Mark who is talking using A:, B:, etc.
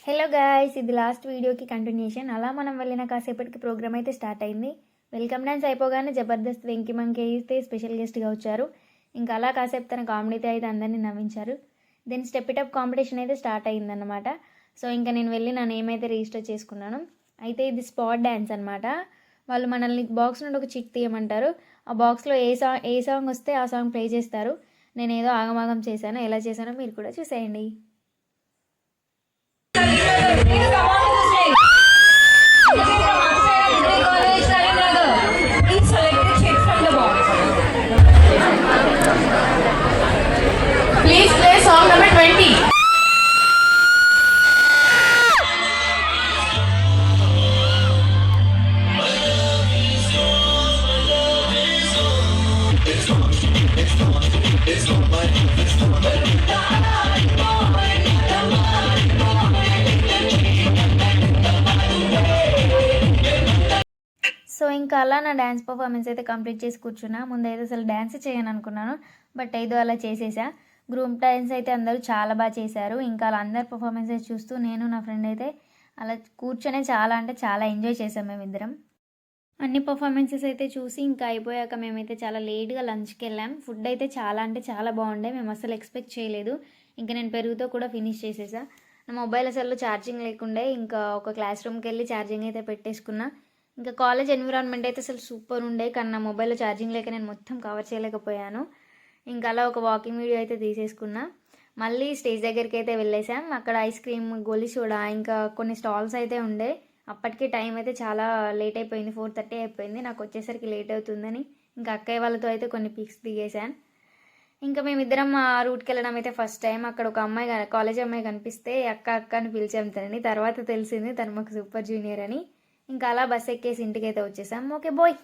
A: Hello guys, ఇది last వీడియోకి continuation. అలా మనం వెళ్ళిన కాసేపటికి ప్రోగ్రామ్ అయితే స్టార్ట్ అయింది. వెల్కమ్ డాన్స్ అయిపోగానే జబర్దస్త్ వెంకీ మంకి అయితే స్పెషల్ గెస్ట్గా వచ్చారు. ఇంకా అలా కాసేపు తన కామెడీతో అయితే అందరినీ నవ్వించారు. Then step it up competition అయితే స్టార్ట్ అయిందన్నమాట. సో ఇంకా నేను వెళ్ళి నా నేమ్ అయితే రిజిస్టర్ చేసుకున్నాను. అయితే ఇది స్పాట్ డ్యాన్స్ అనమాట. వాళ్ళు మనల్ని బాక్స్ నుండి ఒక చిక్ తీయమంటారు. ఆ బాక్స్లో ఏ సాంగ్ వస్తే ఆ సాంగ్ ప్లే చేస్తారు. నేను ఏదో ఆగమాగం చేశాను. ఎలా చేశానో మీరు కూడా చూసేయండి.
B: Please play song number 20.
A: So ఇంకా అలా నా డ్యాన్స్ పర్ఫార్మెన్స్ అయితే కంప్లీట్ చేసి కూర్చున్నా. ముందైతే అసలు డ్యాన్స్ చేయను అనుకున్నాను, బట్ ఏదో అలా చేసేసా. గ్రూప్ డ్యాన్స్ అయితే అందరూ చాలా బాగా చేశారు. ఇంకా అలా అందరు పర్ఫార్మెన్సెస్ చూస్తూ నేను నా ఫ్రెండ్ అయితే అలా కూర్చొని చాలా అంటే చాలా ఎంజాయ్ చేసాం మేమిద్దరం. అన్ని పర్ఫార్మెన్సెస్ అయితే చూసి ఇంకా అయిపోయాక మేమైతే చాలా లేట్గా లంచ్కి వెళ్ళాం. ఫుడ్ అయితే చాలా అంటే చాలా బాగుండే. మేము అసలు ఎక్స్పెక్ట్ చేయలేదు. ఇంకా నేను పెరుగుతో కూడా ఫినిష్ చేసేసా. నా మొబైల్ అసలు ఛార్జింగ్ లేకుండే. ఇంకా ఒక క్లాస్ రూమ్కి వెళ్ళి ఛార్జింగ్ అయితే పెట్టేసుకున్నా. ఇంకా కాలేజ్ ఎన్విరాన్మెంట్ అయితే అసలు సూపర్ ఉండే, కానీ నా మొబైల్లో ఛార్జింగ్ లేక నేను మొత్తం కవర్ చేయలేకపోయాను. ఇంకా అలా ఒక వాకింగ్ వీడియో అయితే తీసేసుకున్నా. మళ్ళీ స్టేజ్ దగ్గరికి అయితే వెళ్ళేసాం. అక్కడ ఐస్ క్రీమ్, గోలీ సోడా, ఇంకా కొన్ని స్టాల్స్ అయితే ఉండే. అప్పటికి టైం అయితే చాలా లేట్ అయిపోయింది, 4:30 అయిపోయింది. నాకు వచ్చేసరికి లేట్ అవుతుందని ఇంకా అక్కయ్య వాళ్ళతో అయితే కొన్ని పిక్స్ దిగేశాను. ఇంకా మేమిద్దరం ఆ రూట్కి వెళ్ళడం అయితే ఫస్ట్ టైం. అక్కడ ఒక అమ్మాయి, కాలేజ్ అమ్మాయి కనిపిస్తే అక్క అక్క అని పిలిచాం తనని. తర్వాత తెలిసింది తను మాకు సూపర్ జూనియర్ అని. ఇంకా అలా బస్ ఎక్కేసి ఇంటికైతే వచ్చేసాం. Okay bye.